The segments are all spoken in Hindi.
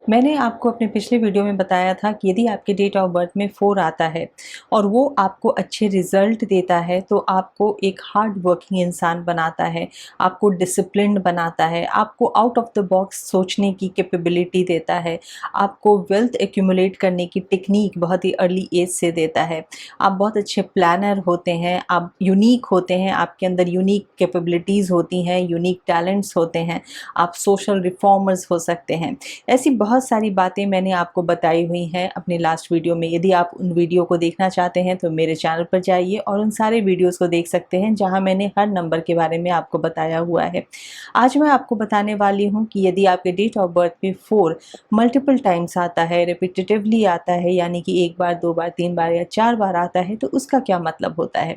मैंने आपको अपने पिछले वीडियो में बताया था कि यदि आपके डेट ऑफ बर्थ में 4 आता है और वो आपको अच्छे रिजल्ट देता है तो आपको एक हार्ड वर्किंग इंसान बनाता है, आपको डिसिप्लिन्ड बनाता है, आपको आउट ऑफ द बॉक्स सोचने की कैपेबिलिटी देता है, आपको वेल्थ एक्यूमुलेट करने की टेक्निक बहुत ही अर्ली एज से देता है। आप बहुत अच्छे प्लानर होते हैं, आप यूनिक होते हैं, आपके अंदर यूनिक कैपेबिलिटीज़ होती हैं, यूनिक टैलेंट्स होते हैं, आप सोशल रिफॉर्मर्स हो सकते हैं। ऐसी बहुत सारी बातें मैंने आपको बताई हुई हैं अपने लास्ट वीडियो में। यदि आप उन वीडियो को देखना चाहते हैं तो मेरे चैनल पर जाइए और उन सारे वीडियोस को देख सकते हैं जहां मैंने हर नंबर के बारे में आपको बताया हुआ है। आज मैं आपको बताने वाली हूं कि यदि आपके डेट ऑफ बर्थ में 4 मल्टीपल टाइम्स आता है, रिपीटेटिवली आता है, यानी कि 1 बार, 2 बार, 3 बार या 4 बार आता है, तो उसका क्या मतलब होता है।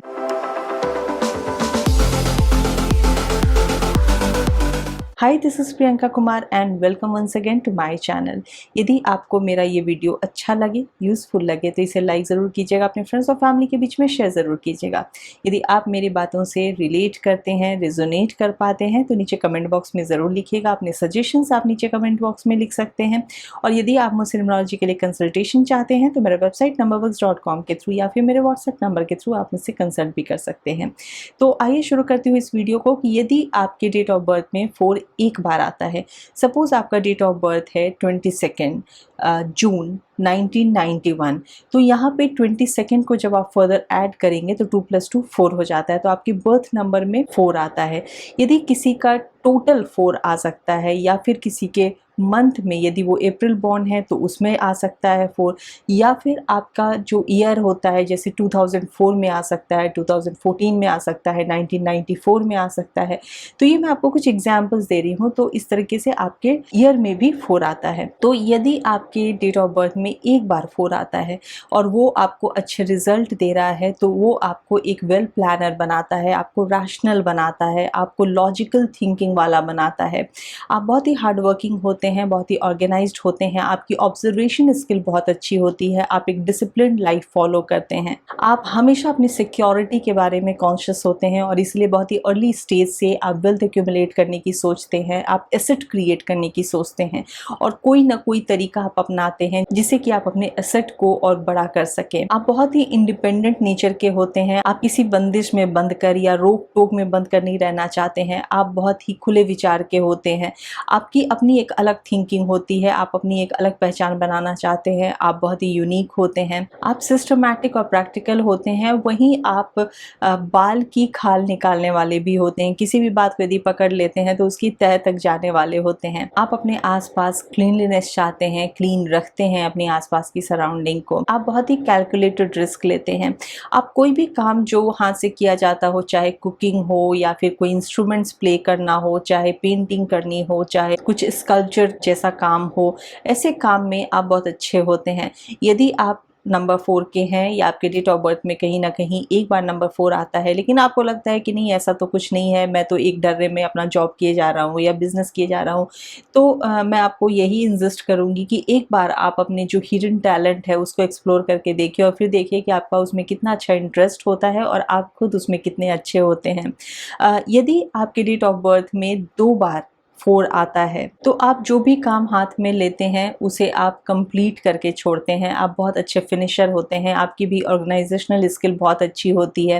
Hi, this is Priyanka Kumar and welcome once again to my channel. यदि आपको मेरा ये वीडियो अच्छा लगे, यूज़फुल लगे, तो इसे लाइक ज़रूर कीजिएगा, अपने फ्रेंड्स और फैमिली के बीच में शेयर ज़रूर कीजिएगा। यदि आप मेरी बातों से रिलेट करते हैं, रिजोनेट कर पाते हैं, तो नीचे कमेंट बॉक्स में ज़रूर लिखिएगा। अपने सजेशंस आप नीचे कमेंट बॉक्स में लिख सकते हैं। और यदि आप मुझसे न्यूमरोलॉजी के लिए कंसल्टेशन चाहते हैं तो मेरा वेबसाइट numberworks.com के थ्रू या फिर मेरे व्हाट्सएप नंबर के थ्रू आप मुझसे कंसल्ट भी कर सकते हैं। तो आइए शुरू करती हूँ इस वीडियो को कि यदि आपके डेट ऑफ बर्थ में 4 एक बार आता है। सपोज आपका डेट ऑफ बर्थ है 22 जून 1991, तो यहाँ पे 22 को जब आप फर्दर ऐड करेंगे तो 2 + 2 4 हो जाता है, तो आपके बर्थ नंबर में 4 आता है। यदि किसी का टोटल 4 आ सकता है या फिर किसी के मंथ में, यदि वो अप्रैल बॉर्न है तो उसमें आ सकता है 4, या फिर आपका जो ईयर होता है जैसे 2004 में आ सकता है, 2014 में आ सकता है, 1994 में आ सकता है। तो ये मैं आपको कुछ एग्जांपल्स दे रही हूँ। तो इस तरीके से आपके ईयर में भी 4 आता है। तो यदि आपके डेट ऑफ बर्थ में एक बार 4 आता है और वो आपको अच्छे रिजल्ट दे रहा है तो वो आपको एक वेल प्लानर बनाता है, आपको रैशनल बनाता है, आपको लॉजिकल थिंकिंग वाला बनाता है। आप बहुत ही हार्ड वर्किंग होते हैं, बहुत ही ऑर्गेनाइज्ड होते हैं, आपकी ऑब्जर्वेशन स्किल बहुत अच्छी होती है, आप एक डिसिप्लिन्ड लाइफ फॉलो करते हैं, आप हमेशा अपनी सिक्योरिटी के बारे में कॉन्शियस होते हैं और इसलिए बहुत ही अर्ली स्टेज से आप वेल्थ एक्यूमुलेट करने की सोचते हैं, आप एसेट क्रिएट करने की सोचते हैं और कोई ना कोई तरीका आप अपनाते हैं जिससे कि आप अपने एसेट को और बड़ा कर सकें। आप बहुत ही इंडिपेंडेंट नेचर के होते हैं, आप किसी बंदिश में बंद कर या रोक टोक में बंद कर नहीं रहना चाहते हैं, आप बहुत ही खुले विचार के होते हैं, आपकी अपनी एक अलग थिंकिंग होती है, आप अपनी एक अलग पहचान बनाना चाहते हैं, आप बहुत ही यूनिक होते हैं, आप सिस्टमैटिक और प्रैक्टिकल होते हैं। वहीं आप बाल की खाल निकालने वाले भी होते हैं, किसी भी बात को यदि पकड़ लेते हैं तो उसकी तह तक जाने वाले होते हैं। आप अपने आसपास क्लीनलीनेस चाहते हैं, क्लीन रखते हैं अपने आसपास की सराउंडिंग को, आप बहुत ही कैलकुलेटेड रिस्क लेते हैं। आप कोई भी काम जो हाथ से किया जाता हो, चाहे कुकिंग हो या फिर कोई इंस्ट्रूमेंट्स प्ले करना हो, चाहे पेंटिंग करनी हो, चाहे कुछ स्कल्पचर जैसा काम हो, ऐसे काम में आप बहुत अच्छे होते हैं। यदि आप नंबर 4 के हैं या आपके डेट ऑफ बर्थ में कहीं ना कहीं एक बार नंबर 4 आता है लेकिन आपको लगता है कि नहीं, ऐसा तो कुछ नहीं है, मैं तो एक डर्रे में अपना जॉब किए जा रहा हूँ या बिजनेस किए जा रहा हूँ, तो मैं आपको यही इंसिस्ट करूँगी कि एक बार आप अपने जो हिडन टैलेंट है उसको एक्सप्लोर करके देखिए और फिर देखिए कि आपका उसमें कितना अच्छा इंटरेस्ट होता है और आप खुद उसमें कितने अच्छे होते हैं। यदि आपके डेट ऑफ बर्थ में 2 बार 4 आता है तो आप जो भी काम हाथ में लेते हैं उसे आप कंप्लीट करके छोड़ते हैं, आप बहुत अच्छे फिनिशर होते हैं, आपकी भी ऑर्गेनाइजेशनल स्किल बहुत अच्छी होती है,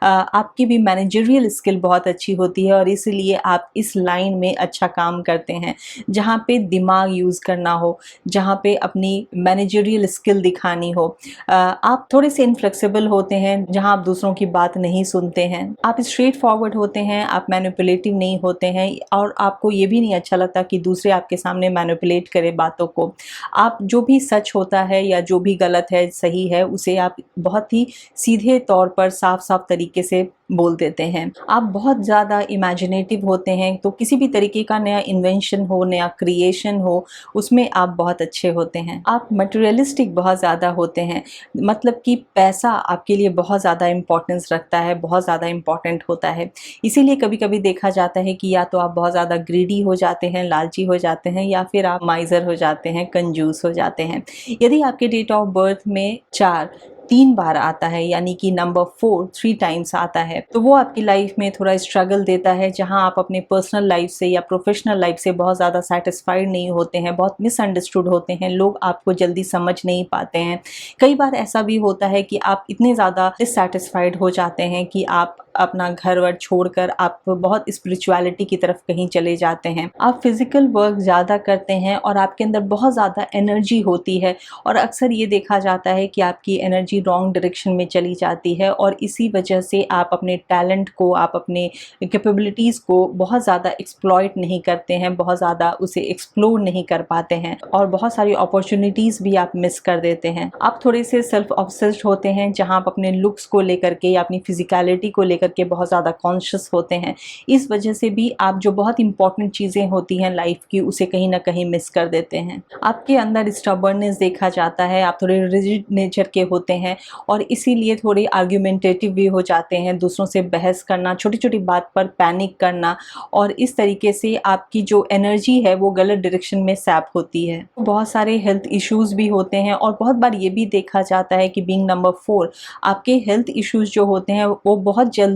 आपकी भी मैनेजरियल स्किल बहुत अच्छी होती है और इसीलिए आप इस लाइन में अच्छा काम करते हैं जहाँ पे दिमाग यूज़ करना हो, जहाँ पे अपनी मैनेजरियल स्किल दिखानी हो। आप थोड़े से इनफ्लेक्सिबल होते हैं जहाँ आप दूसरों की बात नहीं सुनते हैं, आप स्ट्रेट फॉरवर्ड होते हैं, आप मैनिपुलेटिव नहीं होते हैं और आपको ये भी नहीं अच्छा लगता कि दूसरे आपके सामने मैनिपुलेट करें बातों को। आप जो भी सच होता है या जो भी गलत है, सही है, उसे आप बहुत ही सीधे तौर पर साफ साफ तरीके से बोल देते हैं। आप बहुत ज़्यादा इमेजिनेटिव होते हैं, तो किसी भी तरीके का नया इन्वेंशन हो, नया क्रिएशन हो, उसमें आप बहुत अच्छे होते हैं। आप मटेरियलिस्टिक बहुत ज़्यादा होते हैं, मतलब कि पैसा आपके लिए बहुत ज़्यादा इम्पोर्टेंस रखता है, बहुत ज़्यादा इम्पॉर्टेंट होता है। इसीलिए कभी कभी देखा जाता है कि या तो आप बहुत ज़्यादा ग्रीडी हो जाते हैं, लालची हो जाते हैं, या फिर आप माइजर हो जाते हैं, कंजूस हो जाते हैं। यदि आपके डेट ऑफ बर्थ में 4 3 बार आता है, यानी कि नंबर 4 3 टाइम्स आता है, तो वो आपकी लाइफ में थोड़ा स्ट्रगल देता है, जहां आप अपने पर्सनल लाइफ से या प्रोफेशनल लाइफ से बहुत ज़्यादा सेटिस्फाइड नहीं होते हैं, बहुत मिसअंडरस्टूड होते हैं, लोग आपको जल्दी समझ नहीं पाते हैं। कई बार ऐसा भी होता है कि आप इतने ज़्यादा डिससैटिस्फाइड हो जाते हैं कि आप अपना घर वर छोड़कर आप बहुत स्पिरिचुअलिटी की तरफ कहीं चले जाते हैं। आप फिजिकल वर्क ज़्यादा करते हैं और आपके अंदर बहुत ज़्यादा एनर्जी होती है, और अक्सर ये देखा जाता है कि आपकी एनर्जी रॉन्ग डायरेक्शन में चली जाती है, और इसी वजह से आप अपने टैलेंट को, आप अपने कैपेबिलिटीज़ को बहुत ज़्यादा एक्सप्लॉइट नहीं करते हैं, बहुत ज़्यादा उसे एक्सप्लोर नहीं कर पाते हैं, और बहुत सारी अपॉर्चुनिटीज़ भी आप मिस कर देते हैं। आप थोड़े से सेल्फ ऑब्सेस्ड होते हैं, जहाँ आप अपने लुक्स को लेकर के या अपनी फिजिकलिटी को लेकर के बहुत ज़्यादा कॉन्शियस होते हैं। इस वजह से भी आप जो बहुत इंपॉर्टेंट चीज़ें होती हैं लाइफ की, उसे कहीं ना कहीं मिस कर देते हैं। आपके अंदर स्टबर्ननेस देखा जाता है, आप थोड़े रिजिड नेचर के होते हैं, और इसीलिए थोड़े आर्ग्यूमेंटेटिव भी हो जाते हैं, दूसरों से बहस करना, छोटी छोटी बात पर पैनिक करना, और इस तरीके से आपकी जो एनर्जी है वो गलत डायरेक्शन में सैप होती है। बहुत सारे हेल्थ इश्यूज़ भी होते हैं, और बहुत बार ये भी देखा जाता है कि बीइंग नंबर 4 आपके हेल्थ इश्यूज़ जो होते हैं वो बहुत जल्दी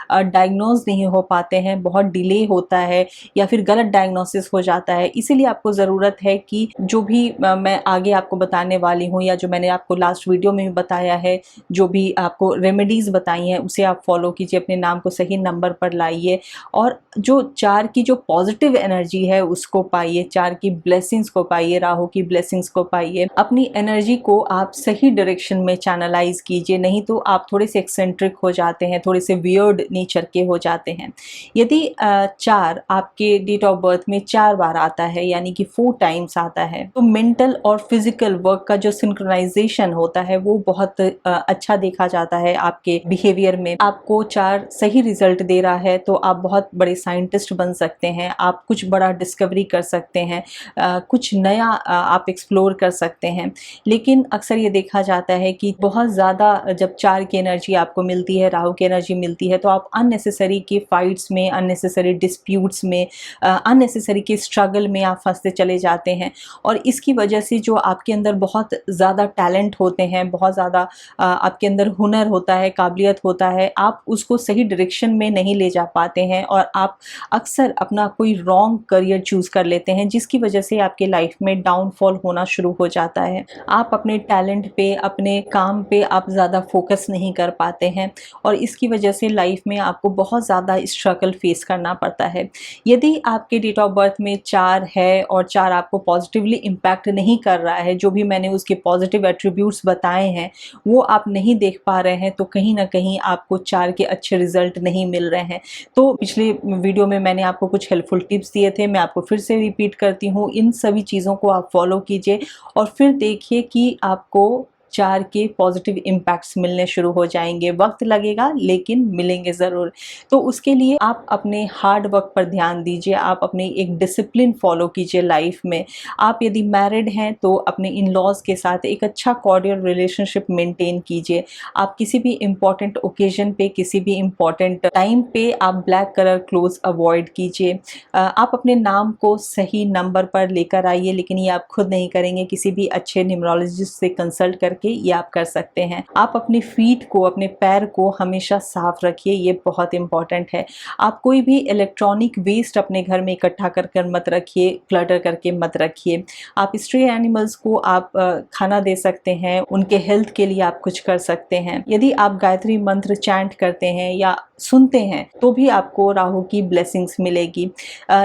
डायग्नोज नहीं हो पाते हैं, बहुत डिले होता है, या फिर गलत डायग्नोसिस हो जाता है। इसीलिए आपको ज़रूरत है कि जो भी मैं आगे आपको बताने वाली हूँ, या जो मैंने आपको लास्ट वीडियो में भी बताया है, जो भी आपको रेमेडीज़ बताई हैं उसे आप फॉलो कीजिए, अपने नाम को सही नंबर पर लाइए, और जो 4 की जो पॉजिटिव एनर्जी है उसको पाइए, 4 की ब्लेसिंग्स को पाइए, राहु की ब्लेसिंग्स को पाइए। अपनी एनर्जी को आप सही डायरेक्शन में चैनलाइज कीजिए, नहीं तो आप थोड़े से एक्सेंट्रिक हो जाते हैं, थोड़े से वियर्ड नेचर के हो जाते हैं। यदि 4 आपके डेट ऑफ बर्थ में 4 बार आता है, यानी कि 4 टाइम्स आता है, तो मेंटल और फिजिकल वर्क का जो सिंक्रोनाइजेशन होता है वो बहुत अच्छा देखा जाता है आपके बिहेवियर में। आपको 4 सही रिजल्ट दे रहा है तो आप बहुत बड़े साइंटिस्ट बन सकते हैं, आप कुछ बड़ा डिस्कवरी कर सकते हैं, कुछ नया आप एक्सप्लोर कर सकते हैं। लेकिन अक्सर ये देखा जाता है कि बहुत ज़्यादा जब 4 की एनर्जी आपको मिलती है, राहु की एनर्जी मिलती है, तो आप अननेसेसरी के फाइट्स में, अननेसेसरी डिस्प्यूट्स में, अननेसेसरी के स्ट्रगल में आप फंसते चले जाते हैं, और इसकी वजह से जो आपके अंदर बहुत ज़्यादा टैलेंट होते हैं, बहुत ज़्यादा आपके अंदर हुनर होता है, काबिलियत होता है, आप उसको सही डायरेक्शन में नहीं ले जा पाते हैं, और आप अक्सर अपना कोई रॉन्ग करियर चूज़ कर लेते हैं, जिसकी वजह से आपके लाइफ में डाउनफॉल होना शुरू हो जाता है। आप अपने टैलेंट पे, अपने काम पे आप ज़्यादा फोकस नहीं कर पाते हैं, और इसकी वजह से लाइफ में आपको बहुत ज़्यादा स्ट्रगल फेस करना पड़ता है। यदि आपके डेट ऑफ बर्थ में 4 है और 4 आपको पॉजिटिवली इम्पैक्ट नहीं कर रहा है, जो भी मैंने उसके पॉजिटिव एट्रीब्यूट्स बताए हैं वो आप नहीं देख पा रहे हैं, तो कहीं ना कहीं आपको 4 के अच्छे रिजल्ट नहीं मिल रहे हैं। तो पिछले वीडियो में मैंने आपको कुछ हेल्पफुल टिप्स दिए थे, मैं आपको फिर से रिपीट करती हूँ, इन सभी चीज़ों को आप फॉलो कीजिए, और फिर देखिए कि आपको 4 के पॉजिटिव इम्पैक्ट्स मिलने शुरू हो जाएंगे। वक्त लगेगा लेकिन मिलेंगे ज़रूर। तो उसके लिए आप अपने हार्ड वर्क पर ध्यान दीजिए, आप अपनी एक डिसिप्लिन फॉलो कीजिए लाइफ में। आप यदि मैरिड हैं तो अपने इन लॉज के साथ एक अच्छा कॉर्डियल रिलेशनशिप मेंटेन कीजिए। आप किसी भी इम्पॉर्टेंट ओकेजन पे, किसी भी इम्पॉर्टेंट टाइम पे आप ब्लैक कलर क्लोथ्स अवॉइड कीजिए। आप अपने नाम को सही नंबर पर लेकर आइए, लेकिन ये आप खुद नहीं करेंगे, किसी भी अच्छे न्यूमरोलॉजिस्ट से कंसल्ट करके ये आप कर सकते हैं। आप अपने फीट को, अपने पैर को हमेशा साफ रखिए, ये बहुत इंपॉर्टेंट है। आप कोई भी इलेक्ट्रॉनिक वेस्ट अपने घर में इकट्ठा कर मत रखिए, क्लटर करके मत रखिए। आप स्ट्रे एनिमल्स को आप खाना दे सकते हैं, उनके हेल्थ के लिए आप कुछ कर सकते हैं। यदि आप गायत्री मंत्र चैंट करते हैं या सुनते हैं तो भी आपको राहु की ब्लेसिंग्स मिलेगी।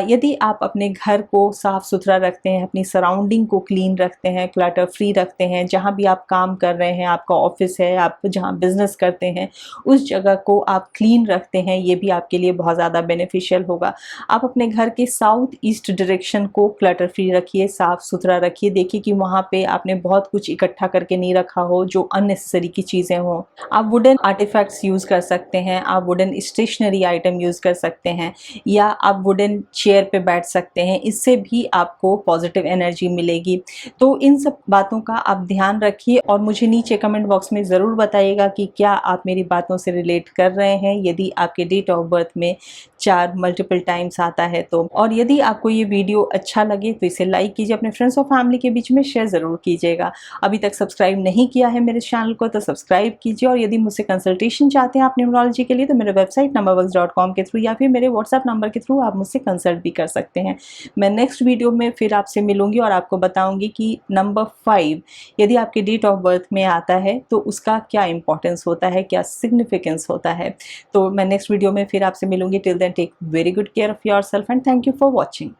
यदि आप अपने घर को साफ सुथरा रखते हैं, अपनी सराउंडिंग को क्लीन रखते हैं, क्लटर फ्री रखते हैं, जहाँ भी आप काम कर रहे हैं, आपका ऑफिस है, आप जहाँ बिजनेस करते हैं उस जगह को आप क्लीन रखते हैं, ये भी आपके लिए बहुत ज़्यादा बेनिफिशियल होगा। आप अपने घर के साउथ ईस्ट डायरेक्शन को क्लटर फ्री रखिए, साफ सुथरा रखिए। देखिए कि वहाँ पे आपने बहुत कुछ इकट्ठा करके नहीं रखा हो जो अननेसेसरी की चीज़ें हों। आप वुडन आर्टिफैक्ट्स यूज़ कर सकते हैं, आप वुडन स्टेशनरी आइटम यूज़ कर सकते हैं, या आप वुडन चेयर पे बैठ सकते हैं, इससे भी आपको पॉजिटिव एनर्जी मिलेगी। तो इन सब बातों का आप ध्यान रखिए और मुझे नीचे कमेंट बॉक्स में ज़रूर बताइएगा कि क्या आप मेरी बातों से रिलेट कर रहे हैं, यदि आपके डेट ऑफ बर्थ में 4 मल्टीपल टाइम्स आता है तो। और यदि आपको ये वीडियो अच्छा लगे तो इसे लाइक कीजिए, अपने फ्रेंड्स और फैमिली के बीच में शेयर ज़रूर कीजिएगा। अभी तक सब्सक्राइब नहीं किया है मेरे चैनल को तो सब्सक्राइब कीजिए, और यदि मुझसे कंसल्टेशन चाहते हैं आप न्यूमरोलॉजी के लिए तो मेरे वेबसाइट numberworks.com के थ्रू या फिर मेरे व्हाट्सएप नंबर के थ्रू आप मुझसे कंसल्ट भी कर सकते हैं। मैं नेक्स्ट वीडियो में फिर आपसे मिलूंगी और आपको बताऊंगी कि नंबर 5 यदि आपके डेट ऑफ बर्थ में आता है तो उसका क्या इंपॉर्टेंस होता है, क्या सिग्निफिकेंस होता है। तो मैं नेक्स्ट वीडियो में फिर आपसे मिलूंगी। Till then take very good care of yourself and thank you for watching.